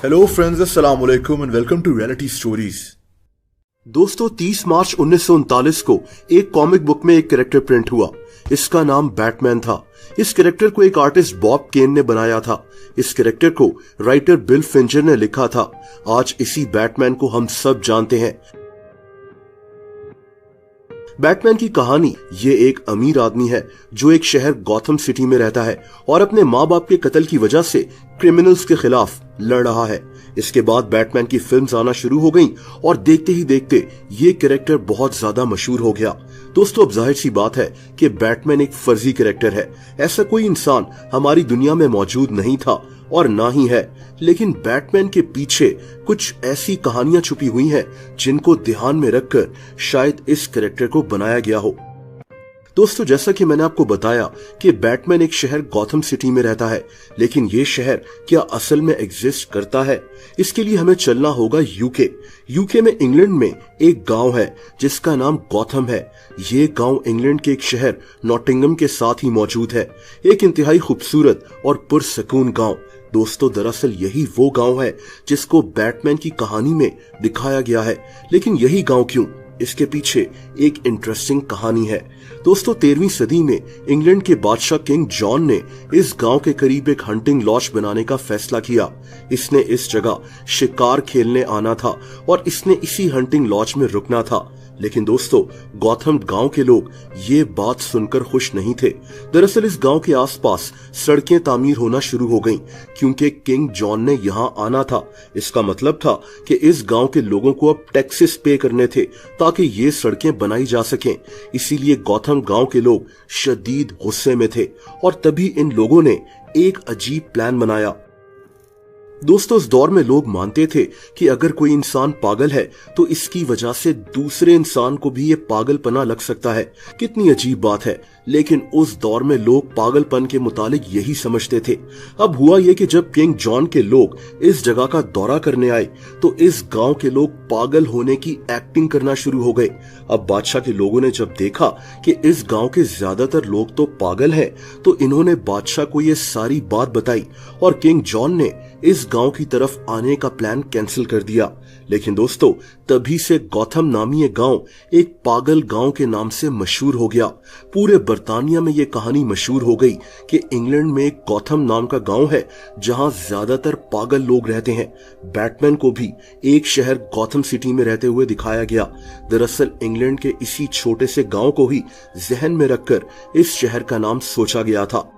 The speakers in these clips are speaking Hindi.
हेलो फ्रेंड्स, अस्सलाम वालेकुम and welcome to reality stories. दोस्तों 30 मार्च 1939 को एक कॉमिक बुक में एक कैरेक्टर प्रिंट हुआ। इसका नाम बैटमैन था। इस कैरेक्टर को एक आर्टिस्ट बॉब केन ने बनाया था। इस कैरेक्टर को राइटर बिल फिंचर ने लिखा था। आज इसी बैटमैन को हम सब जानते हैं। बैटमैन की कहानी ये एक अमीर आदमी है जो एक शहर गॉथम सिटी में रहता है और अपने माँ बाप के कत्ल की वजह से क्रिमिनल्स के खिलाफ लड़ रहा है। इसके बाद बैटमैन की फिल्म्स आना शुरू हो गईं और देखते ही देखते ये कैरेक्टर बहुत ज्यादा मशहूर हो गया। दोस्तों अब जाहिर सी बात है कि बैटमैन एक फर्जी कैरेक्टर है। ऐसा कोई इंसान हमारी दुनिया में मौजूद नहीं था और ना ही है, लेकिन बैटमैन के पीछे कुछ ऐसी कहानियां छुपी हुई हैं जिनको ध्यान में रखकर शायद इस कैरेक्टर को बनाया गया हो। दोस्तों जैसा कि मैंने आपको बताया कि बैटमैन एक शहर गॉथम सिटी में रहता है, लेकिन ये शहर क्या असल में एग्जिस्ट करता है? इसके लिए हमें चलना होगा यूके में इंग्लैंड में एक गांव है जिसका नाम गॉथम है। ये गांव इंग्लैंड के एक शहर नॉटिंघम के साथ ही मौजूद है। एक इंतहाई खूबसूरत और पुरसकून गांव। दोस्तों दरअसल यही वो गांव है जिसको बैटमैन की कहानी में दिखाया गया है। लेकिन यही गांव क्यों? इसके पीछे एक इंटरेस्टिंग कहानी है। दोस्तों 13वीं सदी में इंग्लैंड के बादशाह किंग जॉन ने इस गांव के करीब एक हंटिंग लॉज बनाने का फैसला किया। इसने इस जगह शिकार खेलने आना था और इसने इसी हंटिंग लॉज में रुकना था। लेकिन दोस्तों गॉथम गांव के लोग ये बात सुनकर खुश नहीं थे। दरअसल इस गांव के आसपास सड़कें तामीर होना शुरू हो गईं क्योंकि किंग जॉन ने यहाँ आना था। इसका मतलब था कि इस गांव के लोगों को अब टैक्सेस पे करने थे ताकि ये सड़कें बनाई जा सकें। इसीलिए गॉथम गांव के लोग शदीद गुस्से में थे और तभी इन लोगों ने एक अजीब प्लान बनाया। दोस्तों इस दौर में लोग मानते थे कि अगर कोई इंसान पागल है तो इसकी वजह से दूसरे इंसान को भी ये पागलपना लग सकता है। कितनी अजीब बात है, लेकिन उस दौर में लोग पागलपन के मुतालिक यही समझते थे। अब हुआ ये कि जब किंग जॉन के लोग इस जगह का दौरा करने आए तो इस गांव के लोग पागल होने की एक्टिंग करना शुरू हो गए। अब बादशाह के लोगों ने जब देखा कि इस गांव के ज्यादातर लोग तो पागल हैं, तो इन्होंने बादशाह को ये सारी बात बताई और किंग जॉन ने इस गांव की तरफ आने का प्लान कैंसिल कर दिया। लेकिन दोस्तों तभी से गॉथम नामी ये गांव एक पागल गांव के नाम से मशहूर हो गया। पूरे बर्तानिया में ये कहानी मशहूर हो गई कि इंग्लैंड में एक गॉथम नाम का गांव है जहां ज्यादातर पागल लोग रहते हैं। बैटमैन को भी एक शहर गॉथम सिटी में रहते हुए दिखाया गया। दरअसल इंग्लैंड के इसी छोटे से गांव को ही जहन में रखकर इस शहर का नाम सोचा गया था।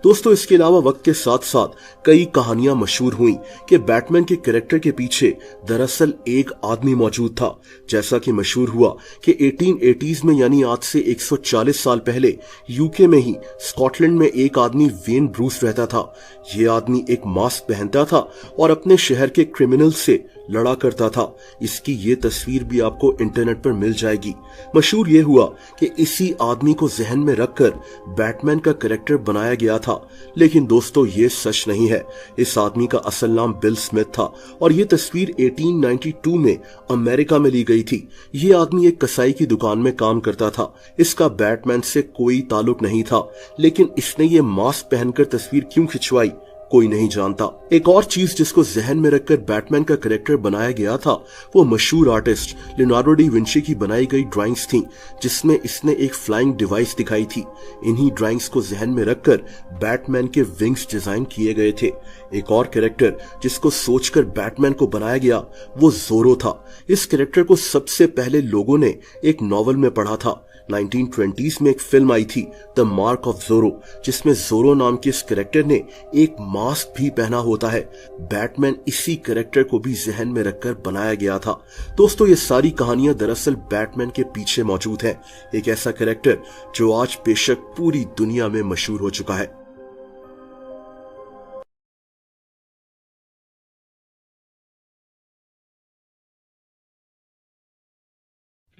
दोस्तों इसके अलावा वक्त के साथ साथ कई कहानियां मशहूर हुई कि बैटमैन के कैरेक्टर के पीछे दरअसल एक आदमी मौजूद था। जैसा कि मशहूर हुआ कि 1880s में यानी आज से 140 साल पहले यूके में ही स्कॉटलैंड में एक आदमी वेन ब्रूस रहता था। ये आदमी एक मास्क पहनता था और अपने शहर के क्रिमिनल से लड़ा करता था। इसकी ये तस्वीर भी आपको इंटरनेट पर मिल जाएगी। मशहूर ये हुआ कि इसी आदमी को जहन में रखकर बैटमैन का कैरेक्टर बनाया गया था। लेकिन दोस्तों ये सच नहीं है। इस आदमी का असल नाम बिल स्मिथ था और ये तस्वीर 1892 में अमेरिका में ली गई थी। ये आदमी एक कसाई की दुकान में काम करता था। इसका बैटमैन से कोई ताल्लुक नहीं था, लेकिन इसने ये मास्क पहनकर तस्वीर क्यों खिंचवाई कोई नहीं जानता। एक और चीज जिसको जहन में रखकर बैटमैन का कैरेक्टर बनाया गया था वो मशहूर आर्टिस्ट लियोनार्डो डी विंची की बनाई गई ड्राइंग्स थी, जिसमें इसने एक फ्लाइंग डिवाइस दिखाई थी। इन्हीं ड्राइंग्स को जहन में रखकर बैटमैन के विंग्स डिजाइन किए गए थे। एक और कैरेक्टर जिसको सोचकर बैटमैन को बनाया गया वो जोरो था। इस कैरेक्टर को सबसे पहले लोगों ने एक नॉवल में पढ़ा था। 1920s में एक फिल्म आई थी द मार्क ऑफ जोरो, जिसमें जोरो नाम के इस कैरेक्टर ने एक मास्क भी पहना होता है। बैटमैन इसी कैरेक्टर को भी जहन में रखकर बनाया गया था। दोस्तों ये सारी कहानियां दरअसल बैटमैन के पीछे मौजूद है। एक ऐसा कैरेक्टर जो आज बेशक पूरी दुनिया में मशहूर हो चुका है।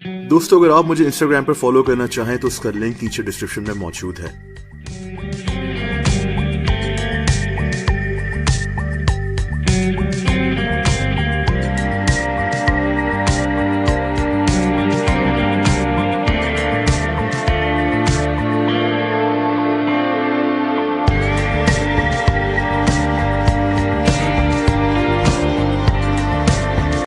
दोस्तों अगर आप मुझे इंस्टाग्राम पर फॉलो करना चाहें तो उसका लिंक नीचे डिस्क्रिप्शन में मौजूद है।